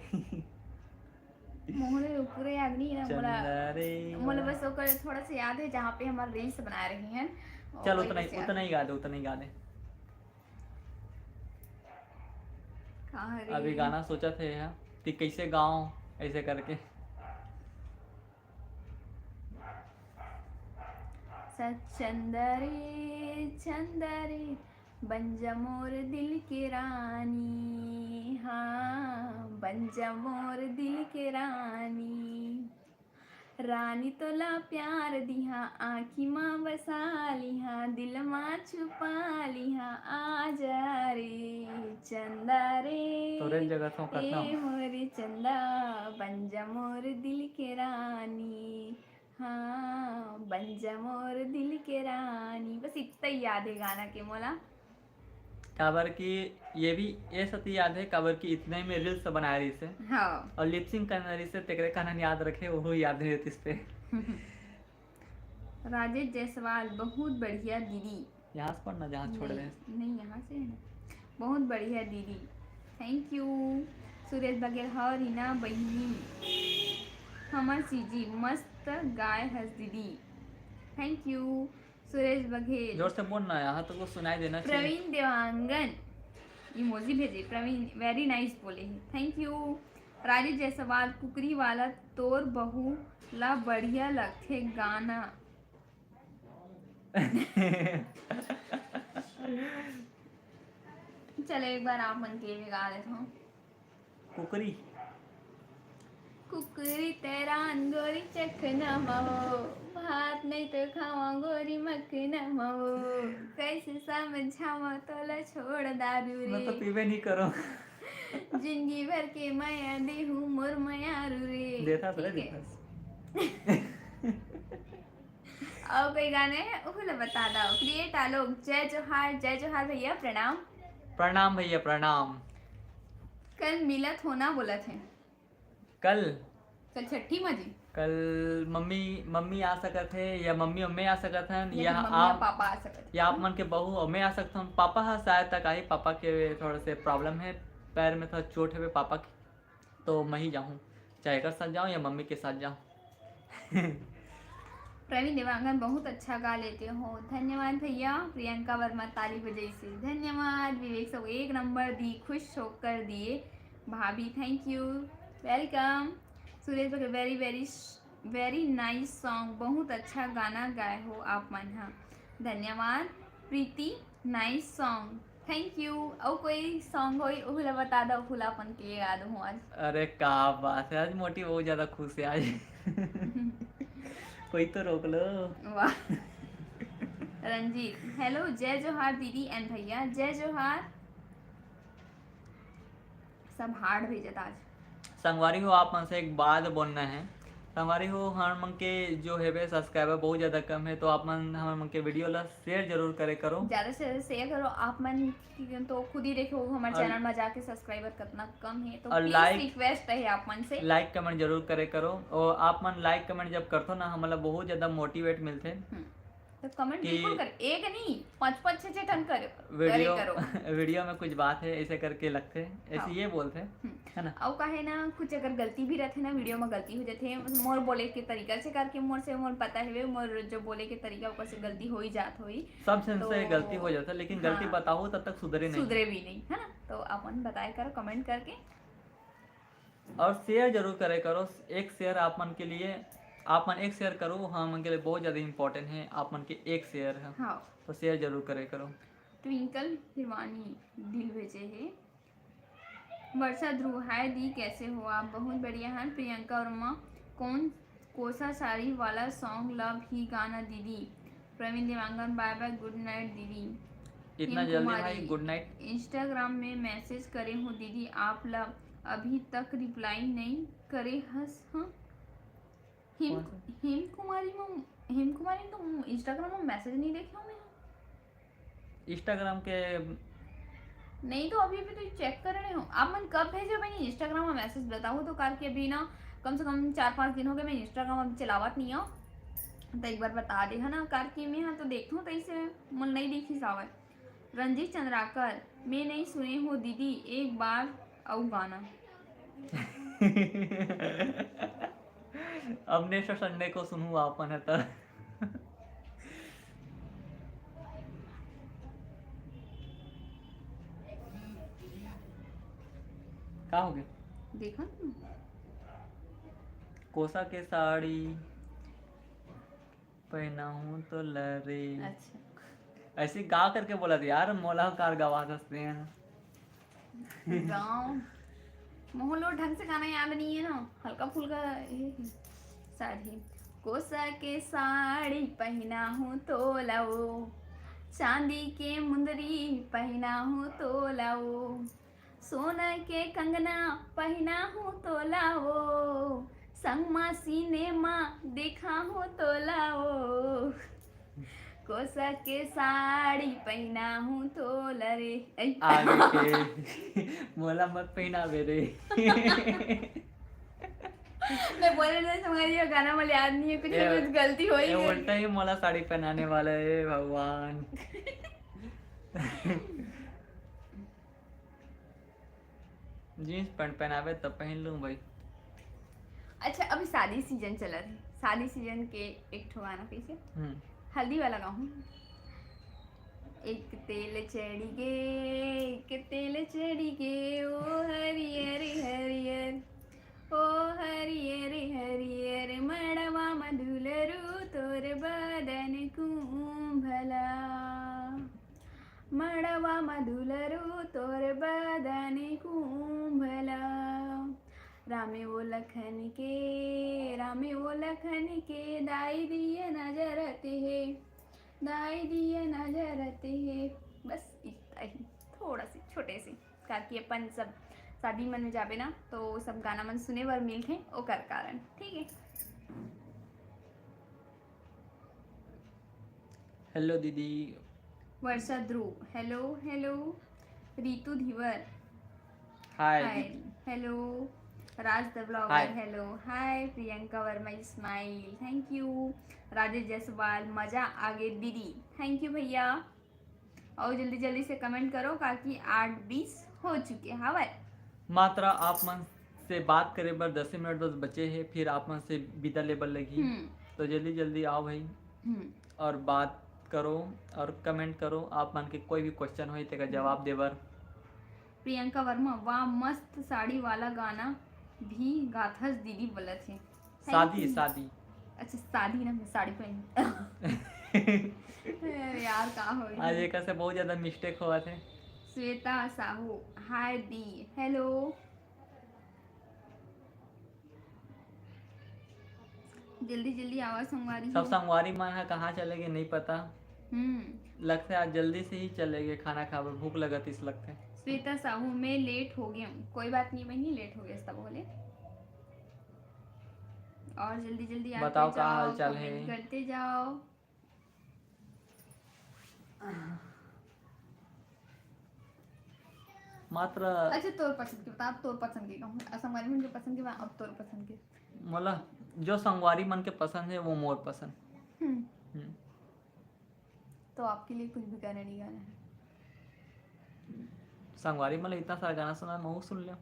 मोहने पूरे याद नहीं है चंदा रे मोला बस ओकर थोड़ा सा याद है जहाँ पे हमारे रील्स बना रहे हैं। चल उतना ही गा दे, उतना ही गा दे। अभी गाना सोचा थे यार कि कैसे गाऊं ऐसे करके। चंदरे बन जा मोर दिल के रानी, हाँ बन जा मोर दिल के रानी, रानी तोला प्यार दिहा आँखी माँ बसा लिहा, दिल माँ छुपा लिहा, आ जा रे चंदा रे ए मोर चंदा बन जा मोर दिल के रानी, हाँ बन जा मोर दिल के रानी। बस इतना ही याद है गाना के मोला। काबर की ये सती याद है काबर की इतने में रील्स बना रही से हाँ और लिपसिंग करना रही से तेरे कानन याद रखे वो याद नहीं रहती इस पे। राजेश जायसवाल बहुत बढ़िया दीदी, यहाँ से पढ़ना जहाँ छोड़ रहे नहीं यहाँ से है ना, बहुत बढ़िया दीदी थैंक यू। सुरेश बघेल हाँ रीना बहनी हमार सीजी मस्त गाय हंस दीदी, थैंक यू सुरेश बघेल। जोर से बोलना यहाँ तो कुछ सुनाई देना चाहिए। प्रवीण देवांगन इमोजी भेजे, प्रवीण वेरी नाइस बोले हैं, थैंक यू। राजेश जायसवाल कुकरी वाला तोर बहू ला बढ़िया लगते गाना चलो एक बार आप मन के भी गा देता हूँ। कुकरी कुकरी तेरा गोरी चखना हो, भात नहीं तो खावा गोरी मखना हो, कैसे समझावा तोला छोड़ दारू मैं तो रे, पीबे नहीं करो जिंदगी भर के माया देहू मोर मायारू रे। देता तो ठीक है और कोई गाने हैं उसे बता दो। क्रिएट आलोक जय जोहार भैया प्रणाम। प्रणाम भैया प्रणाम। कल मिलत होना बोला थे, कल छठी मजी कल मम्मी आ सकत है या मम्मी अम्मे आ सकत हैं या आप पापा आ सकते या आप मन के बहू अम्मे आ सकते हैं। पापा हाँ शायद तक आई, पापा के थोड़े से प्रॉब्लम है, पैर में थोड़ा चोट है पापा की, तो मैं ही जाऊँ, चाहे एक साथ जाऊँ या मम्मी के साथ जाऊँ। प्रवीण देवांगन बहुत अच्छा गा लेते हो, धन्यवाद भैया। प्रियंका वर्मा ताली बजाई से धन्यवाद। विवेक सब 1 नंबर दी, खुश होकर दिए भाभी, thank you welcome. Suresh Baghel very very very nice song, बहुत अच्छा गाना गाए हो आप मन, हाँ धन्यवाद। प्रीति नाइस सॉन्ग, थैंक यू। और कोई सॉन्ग होई उहला बता दो, फुलापन के याद हूँ आज। अरे क्या बात है, आज मोटी बहुत ज्यादा खुश है आज। कोई तो रोक लो। वाह रंजीत हेलो जय जोहार दीदी एंड भैया, जय जोहार। सब हार्ड भेजत आज। संगवारी हो आप मन से एक बात बोलना है, हमारी हो हम मन के जो है वे सब्सक्राइबर बहुत ज़्यादा कम है, तो आप मन हमारे मन के वीडियो ला शेयर जरूर करे करो। ज्यादा से ज्यादा शेयर करो। आप मन तो खुद ही देखो हमारे और- चैनल में जाके सब्सक्राइबर कितना कम है, तो और प्लीज like- रिक्वेस्ट है आप मन से लाइक कमेंट जरूर करे करो, और आप मन लाइक कमेंट जब करते हो ना हमारा बहुत ज़्यादा मोटिवेट मिलते हैं तो कमेंट कि- बिल्कुल कर, एक नहीं 5-5 6 टन करे वीडियो करो। वीडियो में कुछ बात है ऐसे करके लगते हैं, ऐसे हाँ। ये बोलते हैं, है ना। और कहे ना कुछ अगर गलती भी रहते ना वीडियो में गलती हो जाते हैं मोर बोले के तरीका से करके मोर से मोर पता है वे मोर जो बोले के तरीका ऊपर से गलती हो ही जात होई, सब से तो- गलती हो जाता है, लेकिन गलती हाँ। बताओ तब तक सुधरे नहीं। सुधरे भी नहीं, है ना। तो अपन बताए करो कमेंट करके, और शेयर जरूर करे करो। एक शेयर आप मन के लिए, आप मन एक शेयर करो, हम मन के लिए बहुत ज़्यादा इम्पोर्टेंट है, आप मन के एक शेयर है, हाँ। तो शेयर जरूर करे करो। ट्विंकल हिरवानी दिल भेजे है। वर्षा ध्रुव, हाय दी कैसे हो आप? बहुत बढ़िया हैं। प्रियंका वर्मा, कोसा साड़ी वाला सॉन्ग लव ही गाना दीदी। Praveen Devangan, bye bye good night दीदी। इतना हिम जल्दी कुमारी, भाई, गुड नाइट। इंस्टाग्राम में मैसेज करे हो दीदी आप लव, अभी तक रिप्लाई नहीं करे हंस। हाँ हिम कौन सा? हिम कुमारी तो इंस्टाग्राम में मैसेज नहीं देखे हो मैं। इंस्टाग्राम के नहीं तो अभी भी तो चेक कर रहे हो आप। मन कब भेजे मैंने इंस्टाग्राम में मैसेज बताऊँ तो कार के अभी ना कम से कम 4-5 दिन हो गए मैं इंस्टाग्राम अभी चलावत नहीं हूँ, तो एक बार बता दे, है ना। कार के मैं हाँ तो देखती हूँ, तो इसे मन नहीं देखी सावर। रंजीत चंद्राकर, मैं नहीं सुने हो दीदी एक बार औ गाना। अब नेक्स्ट संडे को सुनू आपन है तो। क्या हो गया? देखा ना? कोसा के साड़ी पहना हूँ तो लरे, अच्छा ऐसे गा करके बोला था यार, मोला कार गवा सकते हैं। गाँव मोहल्लो ढंग से गाना याद नहीं है ना, हल्का फुल्का साड़ी। कोसा के साड़ी पहना हूँ तो लाओ, चांदी के मुंदरी पहना हूँ तो लाओ, सोना के कंगना पहना हूँ तो लाओ, संगमा सिनेमा देखा हूँ तो लाओ, कोसा के साड़ी पहना हूँ तो लरे। आगे के मोला मत पहना मेरे। मैं बोल रही थी तुम्हारी ये गाना मुझे याद नहीं है, कुछ ना कुछ गलती हो ही ये गई। उल्टा ही मोला साड़ी पहनाने वाला है भगवान। जीन्स पैंट पहनावे तब पहन लूं भाई। अच्छा अभी शादी सीजन चला है, शादी सीजन के एक ठो गाना कैसे हल्दी वाला गाऊं। एक तेल चढ़ी गे, एक तेल चढ़ी गे, ओ हरियर हरियर, ओ हरियर हरियर, मड़वा मधुलरू तोर बदन कुंभला, मड़वा मधुलरू तोर बदन कुंभला, रामे वो लखन के, रामे वो लखन के, दाई दिए नजरते है, दाई दिए नजरते है। बस इतना ही, थोड़ा सी छोटे से, ताकि अपन सब शादी मन में जाबे ना तो सब गाना मन सुने बर मिलते ओकर कारण, ठीक है। हेलो दीदी। Varsha Dhruv, hello hello. Ritu Dhiwar, hi. Hi hello. Raj the blogger, hi. Hello hi. Priyanka Verma smile, thank you. Rajesh Jaiswal, मजा आगे दीदी, थैंक यू भैया। और जल्दी जल्दी से कमेंट करो ताकि 8:20 हो चुके हवा। मात्र आप मन से बात करे बर 10 मिनट बस बचे हैं, फिर आप मन से विदा लेबर लगी, तो जल्दी जल्दी आओ भाई और बात करो और कमेंट करो। आप मन के कोई भी क्वेश्चन हो तेका जवाब देबर। प्रियंका वर्मा, वाह मस्त साड़ी वाला गाना भी गाथस दीदी बोलत है। शादी शादी, अच्छा शादी ना, मैं साड़ी पहनी। अरे यार का हो आज एक से बहुत ज्यादा मिस्टेक हुआ थे। श्वेता साहू, हाय दी, हेलो। जल्दी जल्दी आवाज संगवारी सब संगवारी मन है कहाँ चले गए नहीं पता। लगता है आज जल्दी से ही चले गए, खाना खावे भूख लगत इस लगते। श्वेता साहू, मैं लेट हो गया हूँ। कोई बात नहीं बहनी, लेट हो गया सब बोले। और जल्दी जल्दी आते बताओ क्या जाओ, हाल चाल कमेंट है। करते जाओ। मात्र अच्छा तोर पसंद के बता, अब तोर पसंद के कहूँ असंगवारी मन के पसंद के बा, अब तोर पसंद के। मतलब जो संगवारी मन के पसंद है वो मोर पसंद। हम्म। तो आपके लिए कुछ भी गाना नहीं गाना है? संगवारी मतलब इतना सारा गाना सुना मैं वो सुन लिया।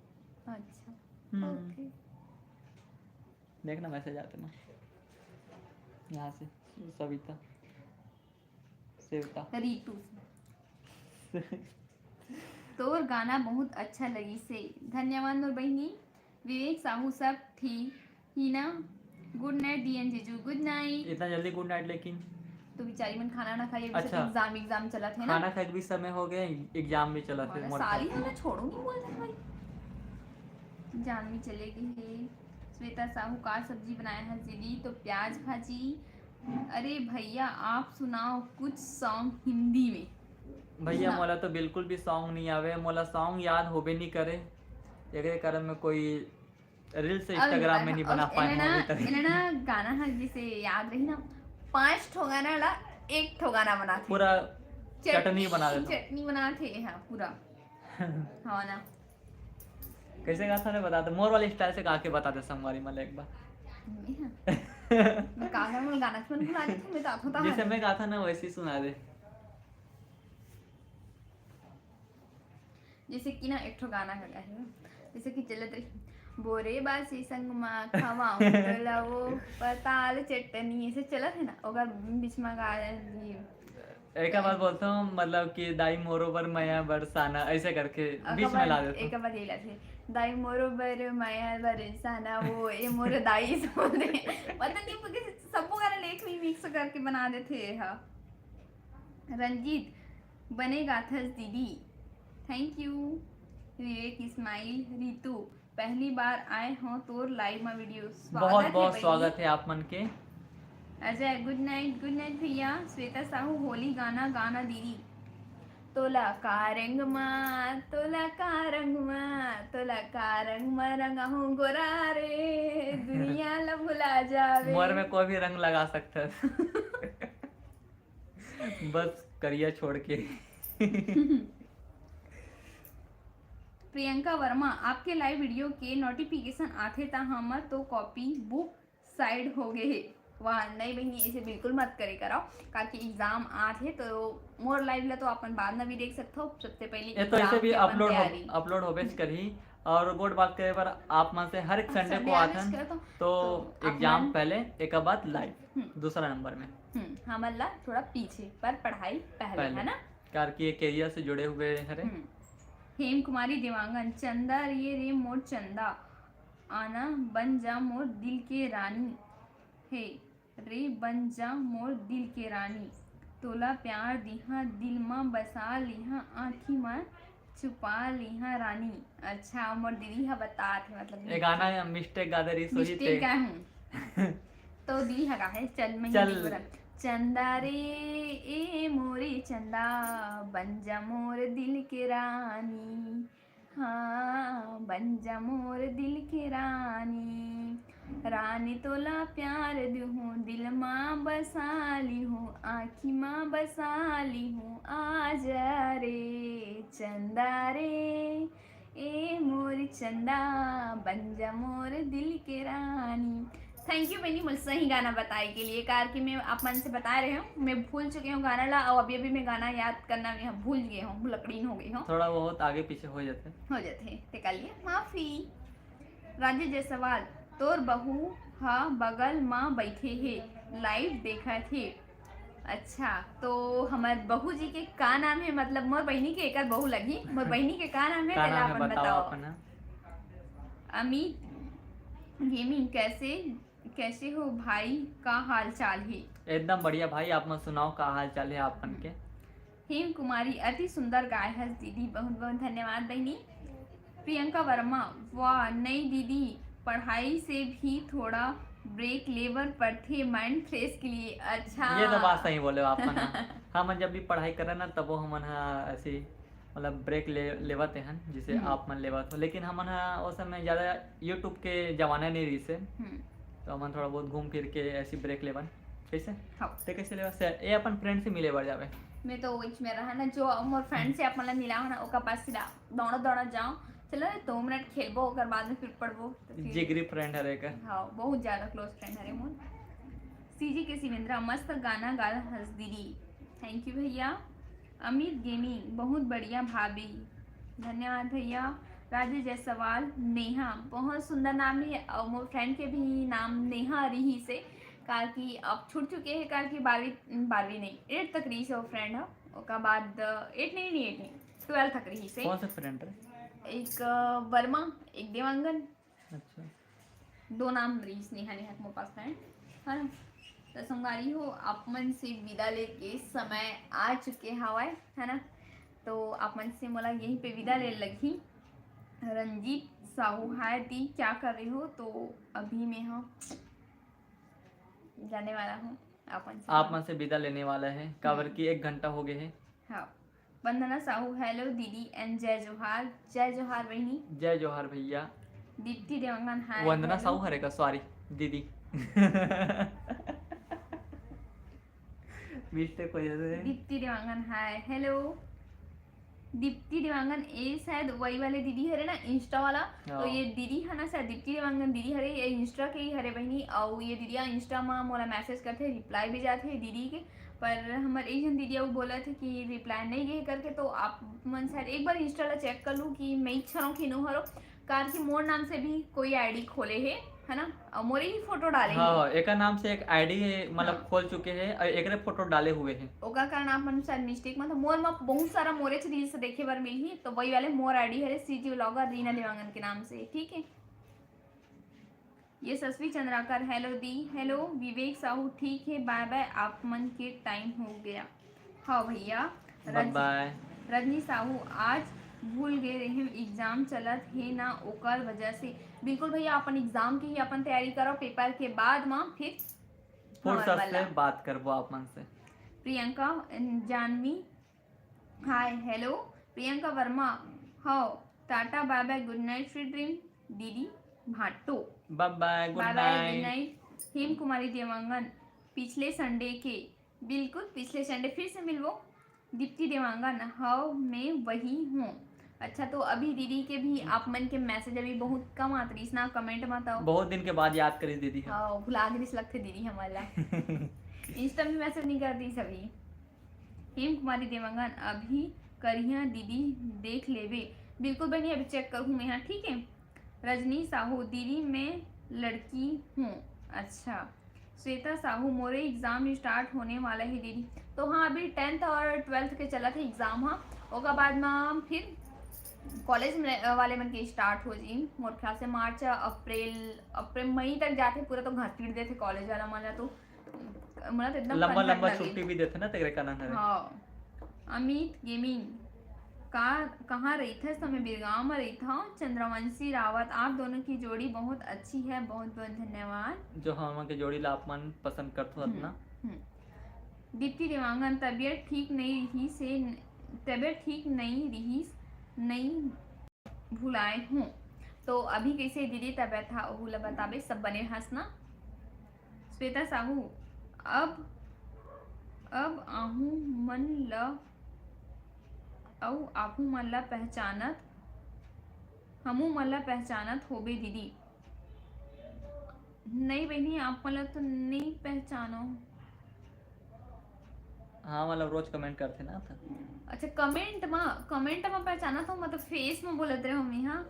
अच्छा हम्म। ओके। देखना मैसेज आते ना यहाँ से। सविता सेवता रीतू तोर गाना बहुत अच्छा लगी से, धन्यवाद मोर बहनी। विवेक साहू सब थी ही ना। गुड नाइट डीएन जीजू, गुड नाइट। इतना जल्दी गुड नाइट लेकिन? तो बेचारी मन खाना ना खाई, अच्छा। एग्जाम चला थे ना। खाना खाए भी समय हो गया, एग्जाम भी चला थे मोर साली पास। मैं छोड़ूंगी बोल रहा भाई। जानवी चलेगी है। श्वेता साहू का सब्जी बनाया है दीदी? तो प्याज भाजी। अरे भैया आप सुनाओ कुछ सॉन्ग हिंदी में। भैया ना। मोला तो बिल्कुल भी सॉन्ग नहीं आवे, मोला सॉन्ग याद होबे नहीं करे। एकरे कारण में कोई रील्स इंस्टाग्राम में नहीं बना पाए हम अभी तक। इन्हें ना गाना है जिसे याद रही ना, 5 ठो गाना ला 1 ठो गाना बना थे। पूरा चटनी बना देता हूँ। चटनी बना थे हाँ पूरा। हाँ ना। कैसे गा था ने बता दे, मोर वाले स्टाइल से गा के बता दे संगवारी मला एक बार। मैं कहा मैं गाना सुन बुला रही थी, मैं तो आता जैसे मैं गा था ना वैसे ही सुना दे। जैसे कि ना एक ठो गाना का है, जैसे कि चलत रही बोरे बासी संग मा खवाऊं चलाओ पताल चटनी, ऐसे चलत है ना, ओकर बीच में गा एक बार बोलता हूँ मतलब कि दाई मोरो पर माया बरसाना ऐसे करके बीच में ला देता हूँ। एक बार ये लाते दाई मोरो बर माया बरसाना, वो ये मोर दाई बोल दे पता नहीं किसी सबको गाना लेख भी मिक्स करके बना देते हाँ। रंजीत बनेगा थस दीदी, थैंक यू। विवेक इस्माइल रितु पहली बार आए हो तोर लाइव में वीडियो, बहुत बहुत स्वागत है आप मन के। अजय गुड नाइट भैया। श्वेता साहू होली गाना गाना दीदी। तोला का रंग माँ तोला का रंग माँ तोला का रंग माँ रंगा हूँ गोरा रे, दुनिया ला भुला जावे। मोर में कोई भी रंग लगा सकता है। बस करिया छोड़ के। प्रियंका वर्मा आपके लाइव वीडियो के नोटिफिकेशन आते था हमर तो कॉपी बुक साइड हो गए है। वाह नहीं बहनी ऐसे बिल्कुल मत करे कराओ, ताकि एग्जाम आते तो मोर लाइव ला तो अपन बाद में भी देख सकते हो। सबसे पहले ये तो ऐसे भी अपलोड होबे करी। और गुड बात करे पर आप में से हर एक संडे को आते तो एग्जाम पहले एक बाद लाइव दूसरा नंबर में। हमारा थोड़ा पीछे पर पढ़ाई पहले है ना, कार की कैरियर से जुड़े हुए हरे। हेम कुमारी देवांगन चंदा रे मोर चंदा आना बन जा मोर दिल के रानी हे रे बन जा मोर दिल के रानी, तोला प्यार दिहा दिल में बसा लिहा आँखी में छुपा लिहा रानी। अच्छा मोर दीदी हा बता थे मतलब ये गाना मिस्टेक गा दे रही सोही थे मिस्टेक का हूं तो दीदी हा गा है चल मैं चल चंदा रे ए मोरे चंदा बन जा मोर दिल के रानी, हाँ बन जा मोर दिल के रानी, रानी तोला प्यार दूँ दिल माँ बसा ली हूँ आँखी माँ बसा ली हूँ, आजा रे चंदा रे ए मोर चंदा बन जा मोर दिल के रानी। थैंक यू बहनी मुझसे ही गाना बताए के लिए, कार कि मैं आप मन से बता रहे हूँ मैं भूल चुके हूँ गाना ला, और अभी मैं गाना याद करना मैं भूल गए हूँ, भुलकड़ीन हो गई हूँ, थोड़ा बहुत आगे पीछे हो जाते ते कर लिए माफी। राजेश जायसवाल तोर बहू हा बगल माँ बैठे है लाइव देखा थे। अच्छा तो हमारे बहू जी के का नाम है, मतलब मोर बहनी के एक बहू लगी, मोर बहनी के का नाम है पहले अपन बताओ। अमित गेमिंग कैसे हो भाई, का हाल चाल है? एकदम बढ़िया भाई, आप मत सुनाओ का हाल चाल है आपन के? हेम कुमारी अति सुंदर गाय है दीदी, बहुत बहुत धन्यवाद बहनी। प्रियंका वर्मा वाह नहीं दीदी पढ़ाई से भी थोड़ा ब्रेक लेवर पढ़ते माइंड फ्रेश के लिए। अच्छा ये तो बात सही बोले आप हम जब भी पढ़ाई करे ना तब वो हम ऐसे मतलब ब्रेक लेवते हैं जिसे आप मन लेवत हो, लेकिन हम उस समय ज़्यादा यूट्यूब के जमाने नहीं रही से तो हमन थोड़ा बहुत घूम फिर के ऐसी ब्रेक लेवन कैसे हाँ ते कैसे लेवा से ए अपन फ्रेंड से मिले बढ़ जावे मैं तो वही में रहा ना जो मोर फ्रेंड से अपन ला मिला हो ना ओका पास सिला दौड़ा दौड़ा जाओ चलो 2 मिनट खेलबो ओकर बाद में फिर पढ़बो तो फिर जिगरी फ्रेंड है का हाँ बहुत ज्यादा क्लोज फ्रेंड है मोर सीजी के शिवेंद्रा मस्त गाना गा हंस दीदी थैंक यू भैया अमित गेमिंग बहुत बढ़िया भाभी धन्यवाद भैया राजेश जायसवाल नेहा बहुत सुंदर नाम है और मोर फ्रेंड के भी नाम नेहा रही से कार की अब छूट चुके हैं कार की 12वीं नहीं 8 तक रही से वो फ्रेंड है उसका बाद 8 नहीं 12 तक रही से कौन सा फ्रेंड है एक वर्मा एक देवांगन अच्छा 2 नाम रही नेहा नेहा के मोर पास फ्रेंड है ना तो संगारी हो आप मन से विदा लेके समय आ चुके हवाए है ना तो आप मन से मोला यहीं पे विदा ले लगी रंजीत साहू हाय दी क्या कर रहे हो तो अभी मैं हाँ जाने वाला हूँ आप मन से विदा लेने वाला है काबर की 1 घंटा हो गए है हाँ वंदना साहू हेलो दीदी एंड जय जोहार बहनी जय जोहार भैया दीप्ति देवांगन हाय वंदना hello। साहू हरे का सॉरी दीदी मिस्टेक हो जाते हैं दीप्ति देवांगन हाय हेलो दीप्ति देवांगन ये शायद वही वाले दीदी हरे ना इंस्टा वाला तो ये दीदी है ना शायद दीप्ति देवांगन दीदी हरे ये इंस्टा के ही हरे बहनी और ये दीदिया इंस्टा में मोला मैसेज करते रिप्लाई भी जाते हैं दीदी के पर हमारे एक जन दीदिया वो बोला थे कि रिप्लाई नहीं गए करके तो आप मन शायद एक बार इंस्टा ला चेक कर लूँ कि मैं इच्छा खीनू हरो कार की मोर नाम से भी कोई आईडी खोले है ना और मोरे ही फोटो डाले हाँ एक नाम से एक आईडी मतलब खोल चुके हैं और एक फोटो डाले हुए हैं ओका कारण आप मन शायद मिस्टेक में था मोर में बहुत सारा मोरे से रील्स देखे बार मिली तो वही वाले मोर आईडी है सीजी व्लॉगर रीना देवांगन के नाम से ठीक है ये सस्वी चंद्राकर हेलो दी हेलो विवेक साहू ठीक है बाय बाय आप मन के टाइम हो गया हाँ भैया बाय रजनी साहू आज भूल गए रहे एग्जाम चलत है ना ओकर वजह से बिल्कुल भैया अपन एग्जाम की ही अपन तैयारी करो पेपर के बाद में फिर फुर्सत से बात करबो आप मन से Priyanka Janvi hi hello Priyanka Verma how tata bye bye good night sweet dream दीदी भाटो bye bye good night Hem Kumari Devangan पिछले संडे के बिल्कुल पिछले संडे फिर से मिलवो दीप्ति देवांगन हाउ मैं वही हूँ अच्छा तो अभी दीदी के भी आप मन के मैसेज अभी बहुत कम आते रही ना कमेंट में तो बहुत दिन के बाद याद करी दीदी हाँ भुला गई लगते दीदी हमारा इंस्टा में मैसेज नहीं करती सभी हेम कुमारी देवांगन अभी करिया दीदी देख लेवे बिल्कुल बहनी अभी चेक करूँ मैं यहाँ ठीक है रजनी साहू दीदी मैं लड़की हूँ अच्छा श्वेता साहू मोरे एग्जाम स्टार्ट होने वाला है दीदी तो हाँ अभी 10th और 12th के चला था एग्जाम हाँ उसके बाद में फिर कॉलेज वाले मन के स्टार्ट हो जी मोर ख्याल से मार्च अप्रैल मई तक जाते पूरा तो घर पीट देते कॉलेज वाला मला तो एकदम लंबा छुट्टी भी देते ना तेरे कारण हाँ अमित गेमिंग कहाँ रही था समय बिरगांव में रही था चंद्रवंशी रावत आप दोनों की जोड़ी बहुत अच्छी है बहुत बहुत धन्यवाद जो हम के जोड़ी ला अपन पसंद करते हो अपना दीप्ति देवांगन तबीयत ठीक नहीं रही नहीं भुलाए हूँ तो अभी कैसे दीदी तबीयत था वो बताबे सब बने हंसना श्वेता साहू अब आहू मन ला पहचानत हमू मन ला पहचानत होबे दीदी नहीं बहनी आप मला तो नहीं पहचानो हाँ मतलब रोज कमेंट करते ना था अच्छा कमेंट में पहचाना तो मतलब फेस में बोलत रहे हमें हाँ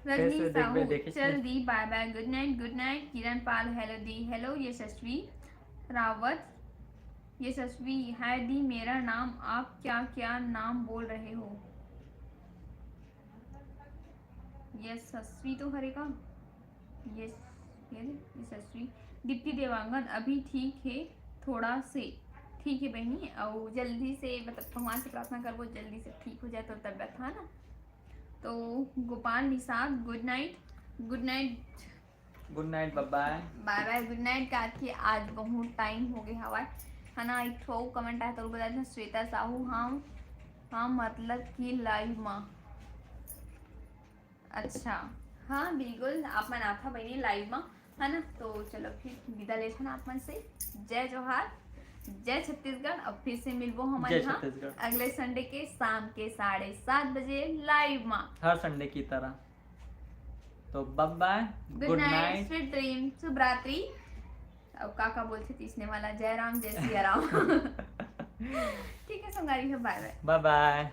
रजनी साहू चल दी बाय बाय गुड नाइट किरण पाल हेलो दी हेलो यशस्वी रावत यशस्वी हाय दी मेरा नाम आप क्या नाम बोल रहे हो यशस्वी तो हरेगा यशस्वी दीप्ति देवांगन अभी ठीक है थोड़ा से ठीक है बहनी और जल्दी से मतलब भगवान से प्रार्थना कर वो जल्दी से ठीक हो जाए तो तबियत है ना तो Gopal Nishad good night bye bye good night का कि आज बहुत टाइम हो गया हवा है ना एक ठो कमेंट आया तो बताया था श्वेता साहू हाँ मतलब कि लाइव माँ अच्छा हाँ बिल्कुल आप मना था बहनी लाइव माँ है ना। तो चलो फिर विदा लेते हैं आप मन से। जय जोहार, जय छत्तीसगढ़। अब फिर से मिलबो हम जय यहाँ छत्तीसगढ़। अगले संडे के शाम के 7:30 बजे लाइव में, हर संडे की तरह। तो bye bye, good night, sweet dream, शुभ रात्रि। अब काका बोलते तीसने वाला जय राम जय सिया राम। ठीक है संगारी है, बाय बाय। Bye bye.